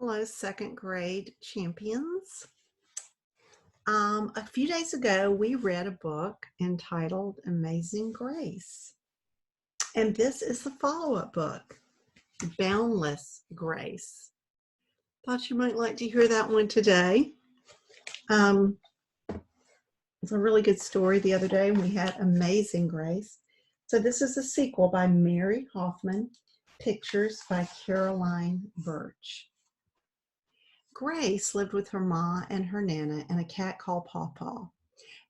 Hello, second grade champions. A few days ago, we read a book entitled Amazing Grace. And this is the follow-up book, Boundless Grace. Thought you might like to hear that one today. It's a really good story. The other day we had Amazing Grace. So this is a sequel by Mary Hoffman, pictures by Caroline Birch. Grace lived with her ma and her nana and a cat called Paw Paw.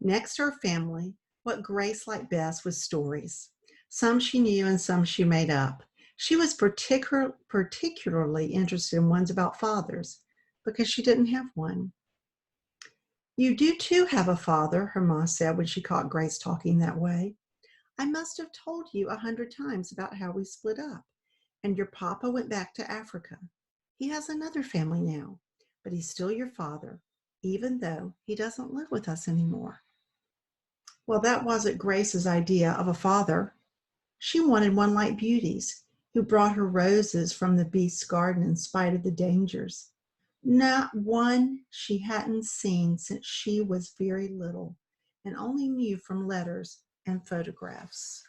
Next to her family, what Grace liked best was stories. Some she knew and some she made up. She was particularly interested in ones about fathers because she didn't have one. "You do too have a father," her ma said when she caught Grace talking that way. "I must have told you 100 times about how we split up, and your papa went back to Africa. He has another family now, but he's still your father, even though he doesn't live with us anymore." Well, that wasn't Grace's idea of a father. She wanted one like Beauty's, who brought her roses from the beast's garden in spite of the dangers. Not one she hadn't seen since she was very little and only knew from letters and photographs.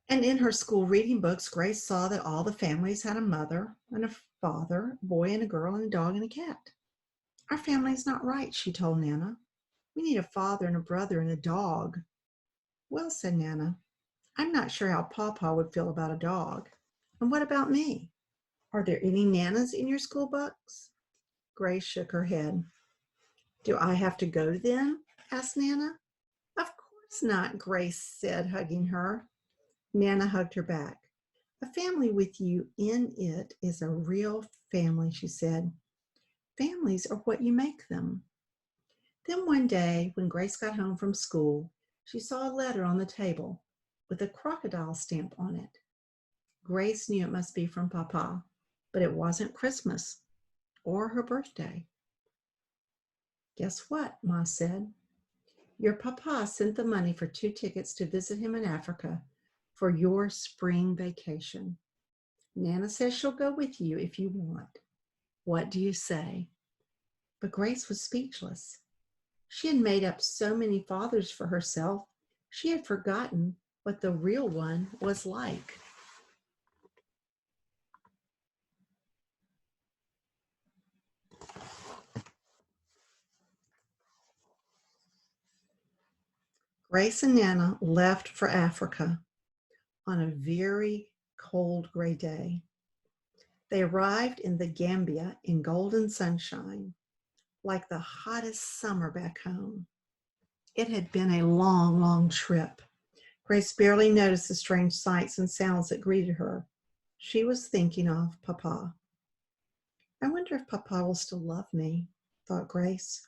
And in her school reading books, Grace saw that all the families had a mother and a father, a boy and a girl, and a dog and a cat. "Our family's not right," she told Nana. "We need a father and a brother and a dog." "Well," said Nana, "I'm not sure how Pawpaw would feel about a dog. And what about me? Are there any Nanas in your school books?" Grace shook her head. "Do I have to go to them?" asked Nana. "Of course not," Grace said, hugging her. Nana hugged her back. "A family with you in it is a real family," she said. "Families are what you make them." Then one day, when Grace got home from school, she saw a letter on the table with a crocodile stamp on it. Grace knew it must be from Papa, but it wasn't Christmas or her birthday. "Guess what?" Ma said. "Your Papa sent the money for 2 tickets to visit him in Africa for your spring vacation. Nana says she'll go with you if you want. What do you say?" But Grace was speechless. She had made up so many fathers for herself, she had forgotten what the real one was like. Grace and Nana left for Africa on a very cold gray day. They arrived in the Gambia in golden sunshine, like the hottest summer back home. It had been a long, long trip. Grace barely noticed the strange sights and sounds that greeted her. She was thinking of Papa. "I wonder if Papa will still love me," thought Grace.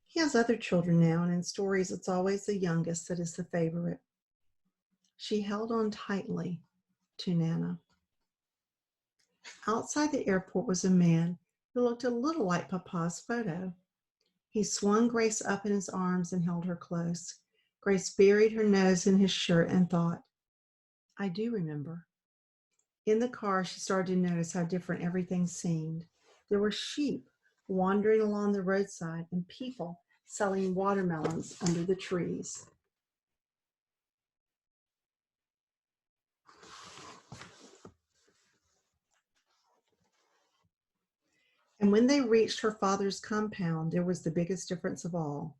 "He has other children now, and in stories it's always the youngest that is the favorite." She held on tightly to Nana. Outside the airport was a man who looked a little like Papa's photo. He swung Grace up in his arms and held her close. Grace buried her nose in his shirt and thought, "I do remember." In the car, she started to notice how different everything seemed. There were sheep wandering along the roadside and people selling watermelons under the trees. And when they reached her father's compound, there was the biggest difference of all.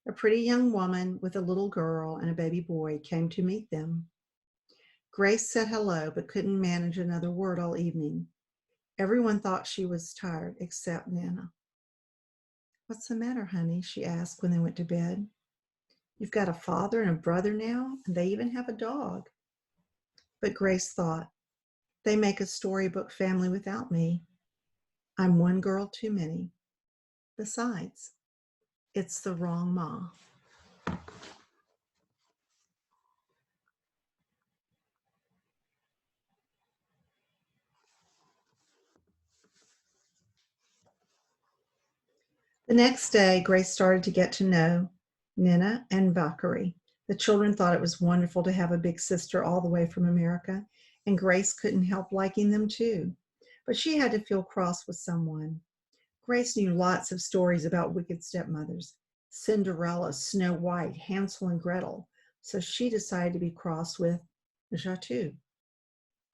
A pretty young woman with a little girl and a baby boy came to meet them. Grace said hello, but couldn't manage another word all evening. Everyone thought she was tired except Nana. "What's the matter, honey?" she asked when they went to bed. "You've got a father and a brother now, and they even have a dog." But Grace thought, "They make a storybook family without me. I'm one girl too many. Besides, it's the wrong ma." The next day, Grace started to get to know Nina and Valkyrie. The children thought it was wonderful to have a big sister all the way from America, and Grace couldn't help liking them too. But she had to feel cross with someone. Grace knew lots of stories about wicked stepmothers: Cinderella, Snow White, Hansel and Gretel. So she decided to be cross with Jatu.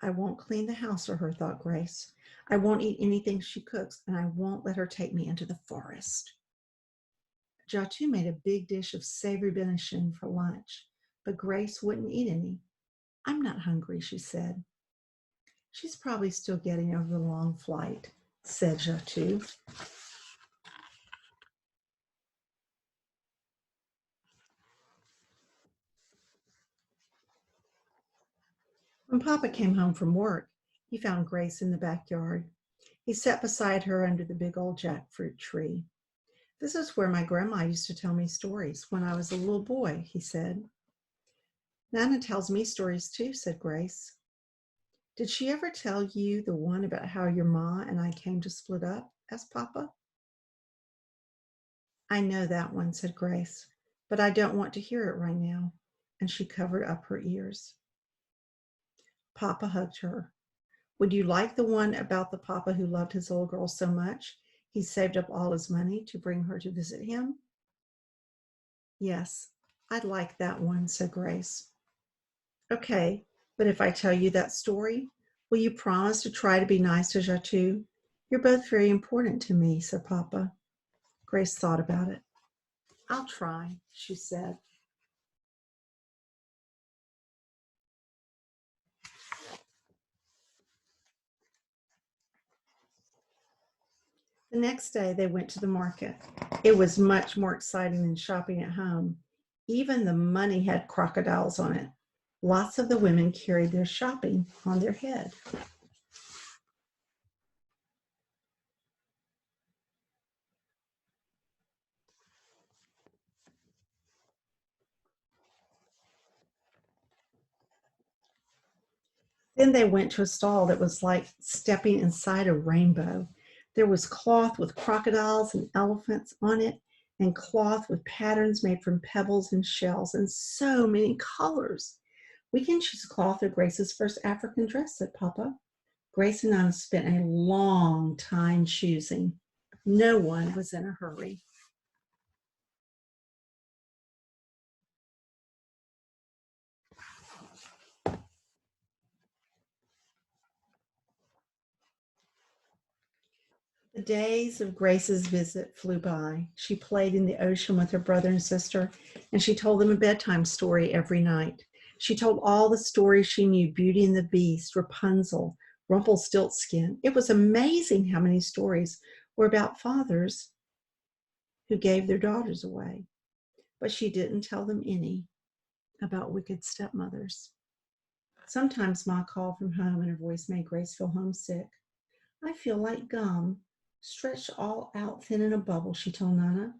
I won't clean the house for her, thought Grace. I won't eat anything she cooks, and I won't let her take me into the forest. Jatu made a big dish of savory benishing for lunch, but Grace wouldn't eat any. I'm not hungry, she said. She's probably still getting over the long flight, said Jatu. When Papa came home from work, he found Grace in the backyard. He sat beside her under the big old jackfruit tree. This is where my grandma used to tell me stories when I was a little boy, he said. Nana tells me stories too, said Grace. Did she ever tell you the one about how your ma and I came to split up? Asked Papa. I know that one, said Grace, but I don't want to hear it right now. And she covered up her ears. Papa hugged her. Would you like the one about the papa who loved his little girl so much he saved up all his money to bring her to visit him? Yes, I'd like that one, said Grace. Okay, but if I tell you that story, will you promise to try to be nice to Jatu? You're both very important to me, said Papa. Grace thought about it. I'll try, she said. The next day they went to the market. It was much more exciting than shopping at home. Even the money had crocodiles on it. Lots of the women carried their shopping on their head. Then they went to a stall that was like stepping inside a rainbow. There was cloth with crocodiles and elephants on it, and cloth with patterns made from pebbles and shells, and so many colors. We can choose cloth for Grace's first African dress, said Papa. Grace and Nana spent a long time choosing. No one was in a hurry. The days of Grace's visit flew by. She played in the ocean with her brother and sister, and she told them a bedtime story every night. She told all the stories she knew: Beauty and the Beast, Rapunzel, Rumpelstiltskin. It was amazing how many stories were about fathers who gave their daughters away. But she didn't tell them any about wicked stepmothers. Sometimes Ma called from home and her voice made Grace feel homesick. I feel like gum, stretched all out thin in a bubble, she told Nana,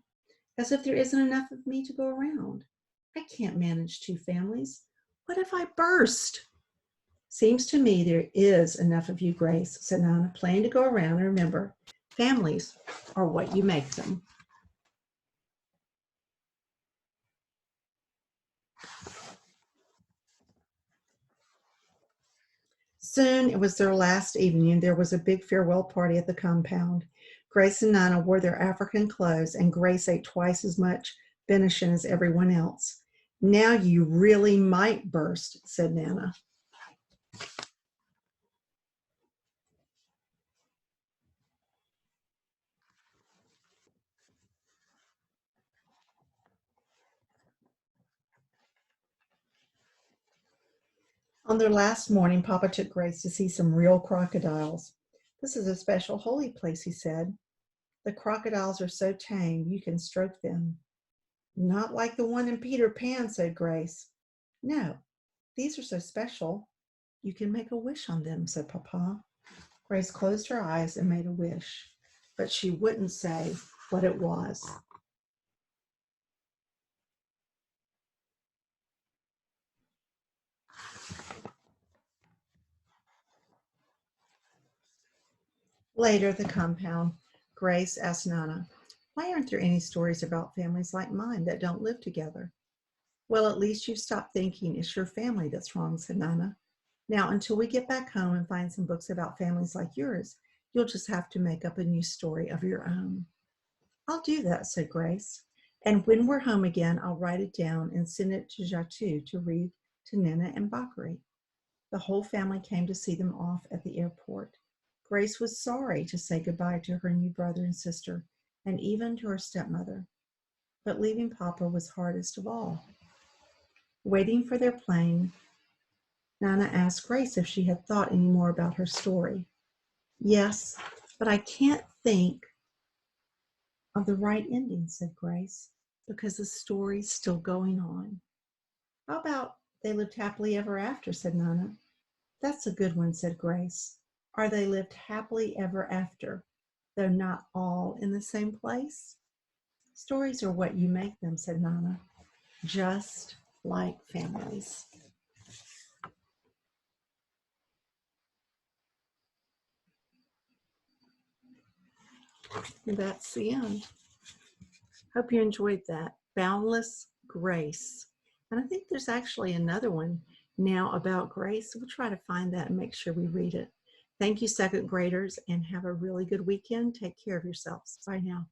as if there isn't enough of me to go around. I can't manage two families. What if I burst? Seems to me there is enough of you, Grace, said Nana, playing to go around. And remember, families are what you make them. Soon it was their last evening, and there was a big farewell party at the compound. Grace and Nana wore their African clothes, and Grace ate twice as much venison as everyone else. Now you really might burst, said Nana. On their last morning, Papa took Grace to see some real crocodiles. This is a special holy place, he said. The crocodiles are so tame you can stroke them. Not like the one in Peter Pan, said Grace. No, these are so special you can make a wish on them, said Papa. Grace closed her eyes and made a wish, but she wouldn't say what it was. Later at the compound, Grace asked Nana, Why aren't there any stories about families like mine that don't live together? Well, at least you've stopped thinking it's your family that's wrong, said Nana. Now, until we get back home and find some books about families like yours, you'll just have to make up a new story of your own. I'll do that, said Grace. And when we're home again, I'll write it down and send it to Jatu to read to Nana and Bakari. The whole family came to see them off at the airport. Grace was sorry to say goodbye to her new brother and sister, and even to her stepmother. But leaving Papa was hardest of all. Waiting for their plane, Nana asked Grace if she had thought any more about her story. Yes, but I can't think of the right ending, said Grace, because the story's still going on. How about they lived happily ever after, said Nana. That's a good one, said Grace. Or they lived happily ever after, though not all in the same place? Stories are what you make them, said Nana, just like families. And that's the end. Hope you enjoyed that. Boundless Grace. And I think there's actually another one now about grace. We'll try to find that and make sure we read it. Thank you, second graders, and have a really good weekend. Take care of yourselves. Bye now.